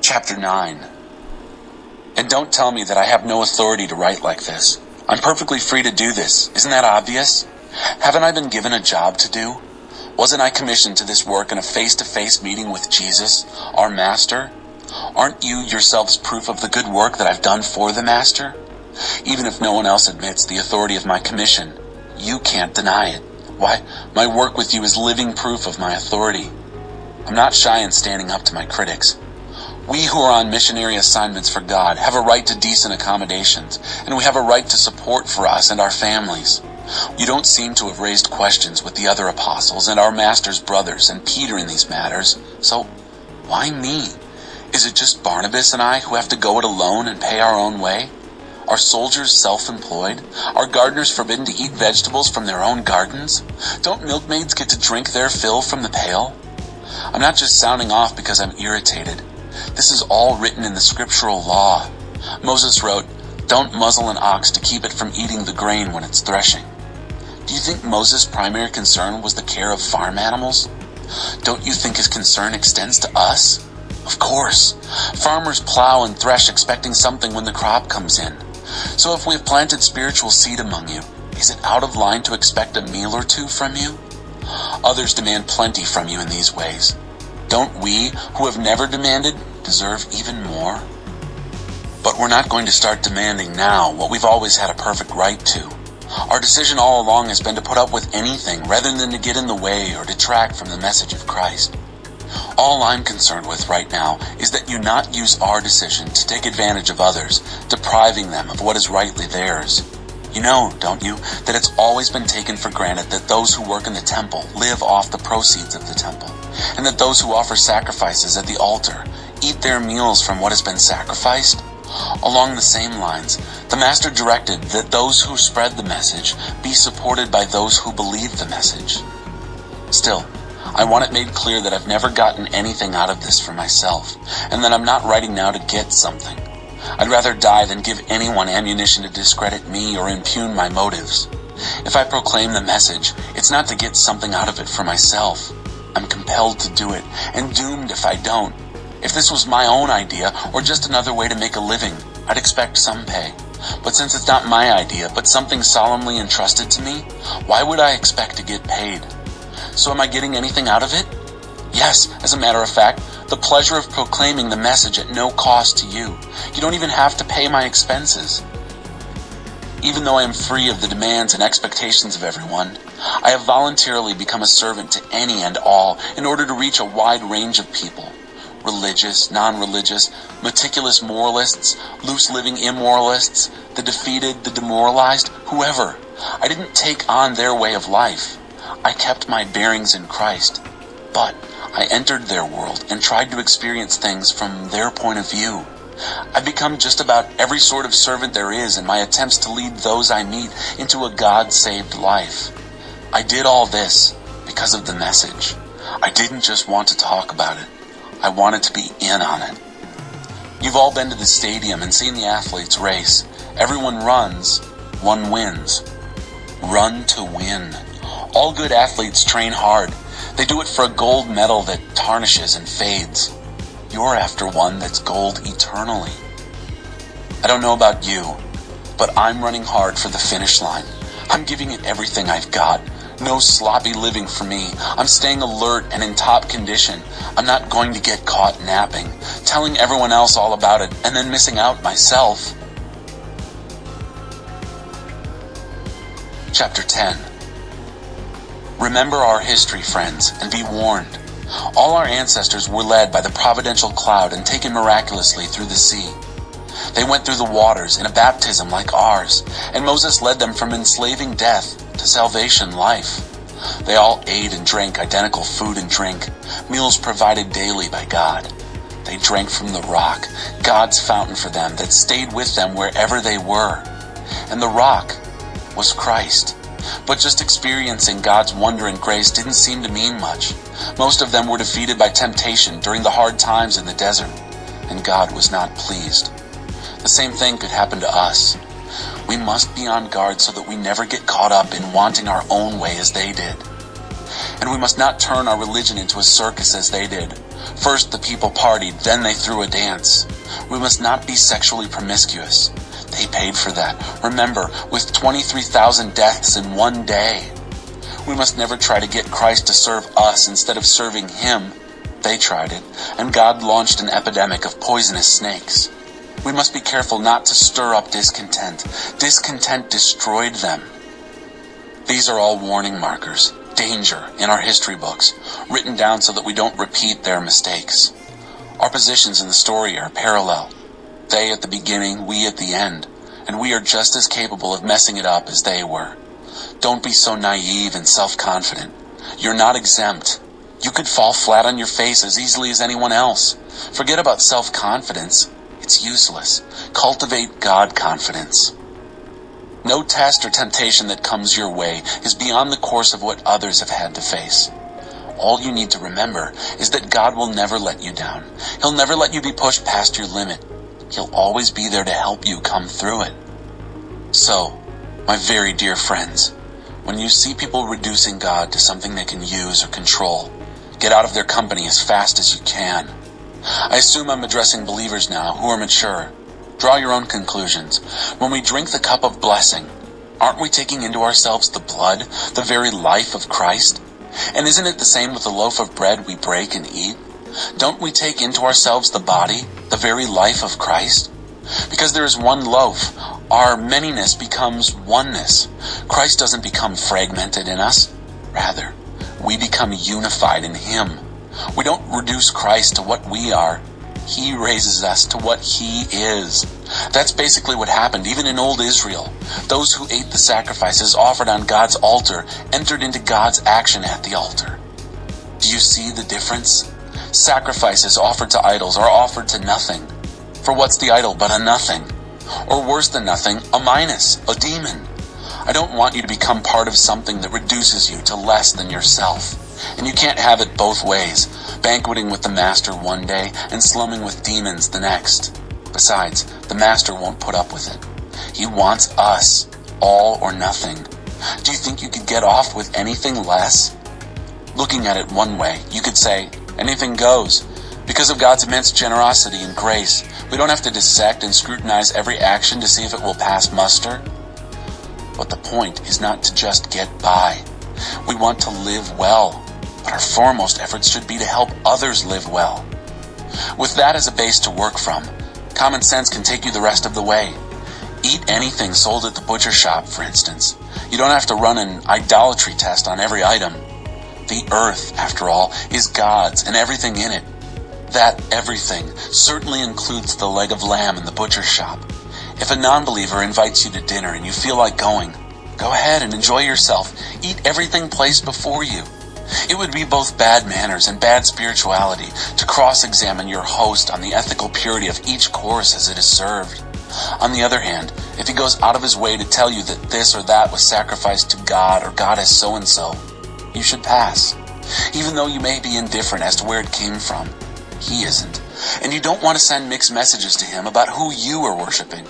Chapter 9. And don't tell me that I have no authority to write like this. I'm perfectly free to do this. Isn't that obvious? Haven't I been given a job to do? Wasn't I commissioned to this work in a face-to-face meeting with Jesus, our Master? Aren't you yourselves proof of the good work that I've done for the Master? Even if no one else admits the authority of my commission, you can't deny it. Why, my work with you is living proof of my authority. I'm not shy in standing up to my critics. We who are on missionary assignments for God have a right to decent accommodations, and we have a right to support for us and our families. You don't seem to have raised questions with the other apostles and our Master's brothers and Peter in these matters, so why me? Is it just Barnabas and I who have to go it alone and pay our own way? Are soldiers self-employed? Are gardeners forbidden to eat vegetables from their own gardens? Don't milkmaids get to drink their fill from the pail? I'm not just sounding off because I'm irritated. This is all written in the scriptural law. Moses wrote, "Don't muzzle an ox to keep it from eating the grain when it's threshing." Do you think Moses' primary concern was the care of farm animals? Don't you think his concern extends to us? Of course. Farmers plow and thresh expecting something when the crop comes in. So if we have planted spiritual seed among you, is it out of line to expect a meal or two from you? Others demand plenty from you in these ways. Don't we, who have never demanded, deserve even more? But we're not going to start demanding now what we've always had a perfect right to. Our decision all along has been to put up with anything rather than to get in the way or detract from the message of Christ. All I'm concerned with right now is that you not use our decision to take advantage of others, depriving them of what is rightly theirs. You know, don't you, that it's always been taken for granted that those who work in the temple live off the proceeds of the temple, and that those who offer sacrifices at the altar eat their meals from what has been sacrificed? Along the same lines, the Master directed that those who spread the message be supported by those who believe the message. Still, I want it made clear that I've never gotten anything out of this for myself, and that I'm not writing now to get something. I'd rather die than give anyone ammunition to discredit me or impugn my motives. If I proclaim the message, it's not to get something out of it for myself. I'm compelled to do it, and doomed if I don't. If this was my own idea, or just another way to make a living, I'd expect some pay. But since it's not my idea, but something solemnly entrusted to me, why would I expect to get paid? So am I getting anything out of it? Yes, as a matter of fact, the pleasure of proclaiming the message at no cost to you. You don't even have to pay my expenses. Even though I am free of the demands and expectations of everyone, I have voluntarily become a servant to any and all in order to reach a wide range of people. Religious, non-religious, meticulous moralists, loose-living immoralists, the defeated, the demoralized, whoever. I didn't take on their way of life. I kept my bearings in Christ, but I entered their world and tried to experience things from their point of view. I've become just about every sort of servant there is in my attempts to lead those I meet into a God-saved life. I did all this because of the message. I didn't just want to talk about it. I wanted to be in on it. You've all been to the stadium and seen the athletes race. Everyone runs, one wins. Run to win. All good athletes train hard. They do it for a gold medal that tarnishes and fades. You're after one that's gold eternally. I don't know about you, but I'm running hard for the finish line. I'm giving it everything I've got. No sloppy living for me. I'm staying alert and in top condition. I'm not going to get caught napping, telling everyone else all about it, and then missing out myself. Chapter 10. Remember our history, friends, and be warned. All our ancestors were led by the providential cloud and taken miraculously through the sea. They went through the waters in a baptism like ours, and Moses led them from enslaving death to salvation life. They all ate and drank identical food and drink, meals provided daily by God. They drank from the rock, God's fountain for them that stayed with them wherever they were. And the rock was Christ. But just experiencing God's wonder and grace didn't seem to mean much. Most of them were defeated by temptation during the hard times in the desert, and God was not pleased. The same thing could happen to us. We must be on guard so that we never get caught up in wanting our own way as they did. And we must not turn our religion into a circus as they did. First the people partied, then they threw a dance. We must not be sexually promiscuous. They paid for that. Remember, with 23,000 deaths in one day. We must never try to get Christ to serve us instead of serving him. They tried it, and God launched an epidemic of poisonous snakes. We must be careful not to stir up discontent. Discontent destroyed them. These are all warning markers, danger, in our history books, written down so that we don't repeat their mistakes. Our positions in the story are parallel. They at the beginning, we at the end, and we are just as capable of messing it up as they were. Don't be so naive and self-confident. You're not exempt. You could fall flat on your face as easily as anyone else. Forget about self-confidence. It's useless. Cultivate God-confidence. No test or temptation that comes your way is beyond the course of what others have had to face. All you need to remember is that God will never let you down. He'll never let you be pushed past your limit. He'll always be there to help you come through it. So, my very dear friends, when you see people reducing God to something they can use or control, get out of their company as fast as you can. I assume I'm addressing believers now who are mature. Draw your own conclusions. When we drink the cup of blessing, aren't we taking into ourselves the blood, the very life of Christ? And isn't it the same with the loaf of bread we break and eat? Don't we take into ourselves the body, the very life of Christ? Because there is one loaf, our manyness becomes oneness. Christ doesn't become fragmented in us. Rather, we become unified in him. We don't reduce Christ to what we are. He raises us to what he is. That's basically what happened even in old Israel. Those who ate the sacrifices offered on God's altar entered into God's action at the altar. Do you see the difference? Sacrifices offered to idols are offered to nothing. For what's the idol but a nothing? Or worse than nothing, a minus, a demon. I don't want you to become part of something that reduces you to less than yourself. And you can't have it both ways, banqueting with the master one day and slumming with demons the next. Besides, the master won't put up with it. He wants us, all or nothing. Do you think you could get off with anything less? Looking at it one way, you could say, anything goes. Because of God's immense generosity and grace, we don't have to dissect and scrutinize every action to see if it will pass muster. But the point is not to just get by. We want to live well, but our foremost efforts should be to help others live well. With that as a base to work from, common sense can take you the rest of the way. Eat anything sold at the butcher shop, for instance. You don't have to run an idolatry test on every item. The earth, after all, is God's and everything in it. That everything certainly includes the leg of lamb in the butcher shop. If a non-believer invites you to dinner and you feel like going, go ahead and enjoy yourself. Eat everything placed before you. It would be both bad manners and bad spirituality to cross-examine your host on the ethical purity of each course as it is served. On the other hand, if he goes out of his way to tell you that this or that was sacrificed to God or God is so-and-so, you should pass. Even though you may be indifferent as to where it came from, he isn't. And you don't want to send mixed messages to him about who you are worshiping.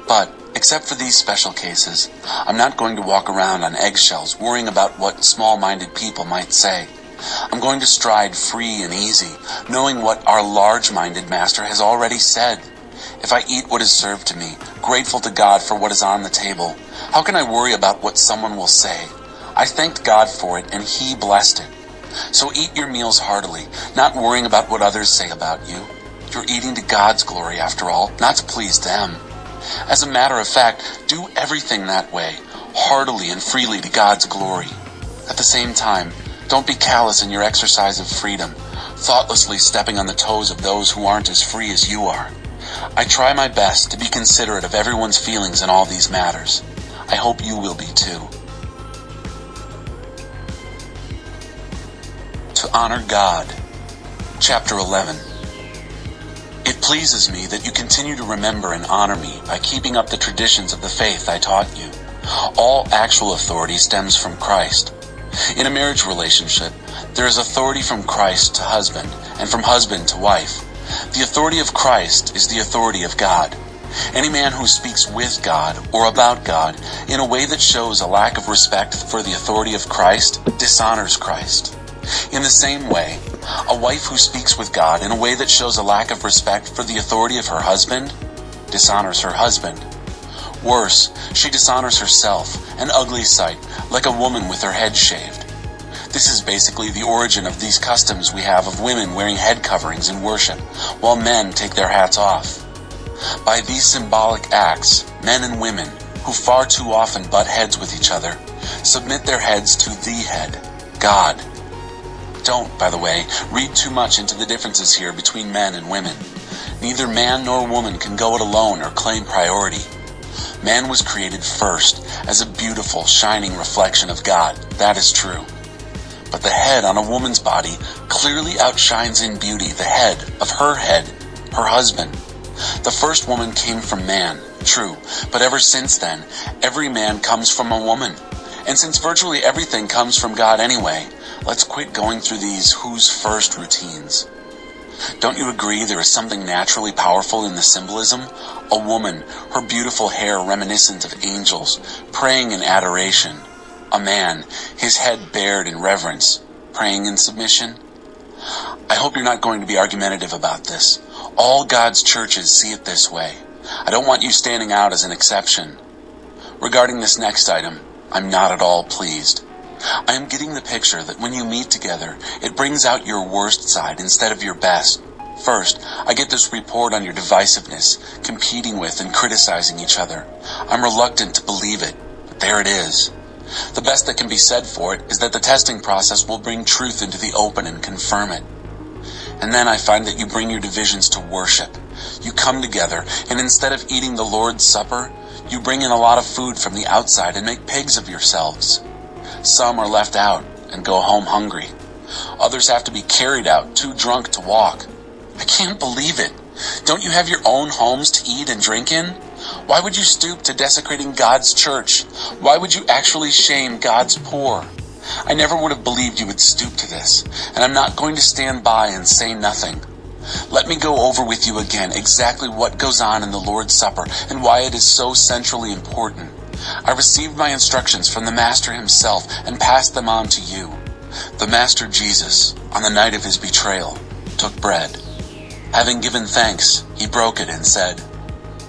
But, except for these special cases, I'm not going to walk around on eggshells worrying about what small-minded people might say. I'm going to stride free and easy, knowing what our large-minded master has already said. If I eat what is served to me, grateful to God for what is on the table, how can I worry about what someone will say? I thanked God for it, and he blessed it. So eat your meals heartily, not worrying about what others say about you. You're eating to God's glory, after all, not to please them. As a matter of fact, do everything that way, heartily and freely to God's glory. At the same time, don't be callous in your exercise of freedom, thoughtlessly stepping on the toes of those who aren't as free as you are. I try my best to be considerate of everyone's feelings in all these matters. I hope you will be too. To honor God. Chapter 11. It pleases me that you continue to remember and honor me by keeping up the traditions of the faith I taught you. All actual authority stems from Christ. In a marriage relationship, there is authority from Christ to husband and from husband to wife. The authority of Christ is the authority of God. Any man who speaks with God or about God in a way that shows a lack of respect for the authority of Christ dishonors Christ. In the same way, A wife who speaks with God in a way that shows a lack of respect for the authority of her husband dishonors her husband. Worse, she dishonors herself, an ugly sight, like a woman with her head shaved. This is basically the origin of these customs we have of women wearing head coverings in worship, while men take their hats off. By these symbolic acts, men and women, who far too often butt heads with each other, submit their heads to the head, God. Don't, by the way, read too much into the differences here between men and women. Neither man nor woman can go it alone or claim priority. Man was created first as a beautiful, shining reflection of God. That is true. But the head on a woman's body clearly outshines in beauty the head, her husband. The first woman came from man, true, but ever since then, every man comes from a woman. And since virtually everything comes from God anyway, let's quit going through these who's first routines. Don't you agree there is something naturally powerful in the symbolism? A woman, her beautiful hair reminiscent of angels, praying in adoration. A man, his head bared in reverence, praying in submission. I hope you're not going to be argumentative about this. All God's churches see it this way. I don't want you standing out as an exception. Regarding this next item, I'm not at all pleased. I am getting the picture that when you meet together, it brings out your worst side instead of your best. First, I get this report on your divisiveness, competing with and criticizing each other. I'm reluctant to believe it, but there it is. The best that can be said for it is that the testing process will bring truth into the open and confirm it. And then I find that you bring your divisions to worship. You come together, and instead of eating the Lord's Supper, you bring in a lot of food from the outside and make pigs of yourselves. Some are left out and go home hungry. Others have to be carried out, too drunk to walk. I can't believe it. Don't you have your own homes to eat and drink in? Why would you stoop to desecrating God's church? Why would you actually shame God's poor? I never would have believed you would stoop to this, and I'm not going to stand by and say nothing. Let me go over with you again exactly what goes on in the Lord's Supper and why it is so centrally important. I received my instructions from the Master himself and passed them on to you. The Master Jesus, on the night of his betrayal, took bread. Having given thanks, he broke it and said,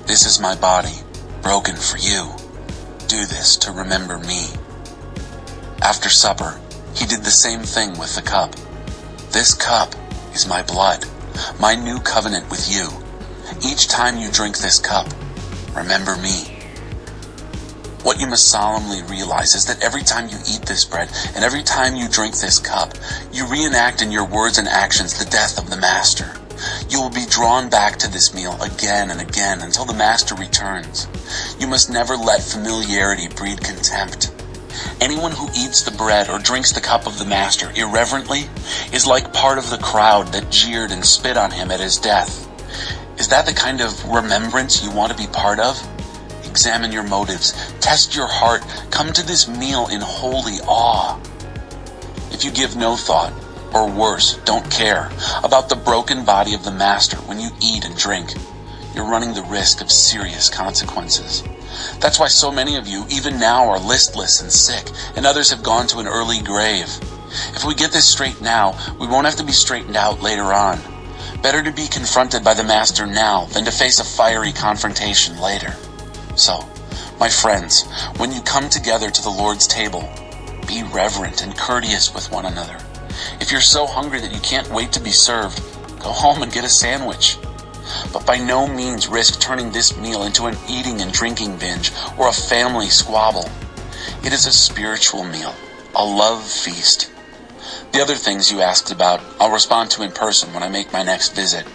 "This is my body, broken for you. Do this to remember me." After supper, he did the same thing with the cup. "This cup is my blood, my new covenant with you. Each time you drink this cup, remember me." What you must solemnly realize is that every time you eat this bread and every time you drink this cup, you reenact in your words and actions the death of the Master. You will be drawn back to this meal again and again until the Master returns. You must never let familiarity breed contempt. Anyone who eats the bread or drinks the cup of the Master irreverently is like part of the crowd that jeered and spit on him at his death. Is that the kind of remembrance you want to be part of? Examine your motives, test your heart, come to this meal in holy awe. If you give no thought, or worse, don't care, about the broken body of the Master when you eat and drink, you're running the risk of serious consequences. That's why so many of you, even now, are listless and sick, and others have gone to an early grave. If we get this straight now, we won't have to be straightened out later on. Better to be confronted by the Master now than to face a fiery confrontation later. So, my friends, when you come together to the Lord's table, be reverent and courteous with one another. If you're so hungry that you can't wait to be served, go home and get a sandwich. But by no means risk turning this meal into an eating and drinking binge or a family squabble. It is a spiritual meal, a love feast. The other things you asked about, I'll respond to in person when I make my next visit.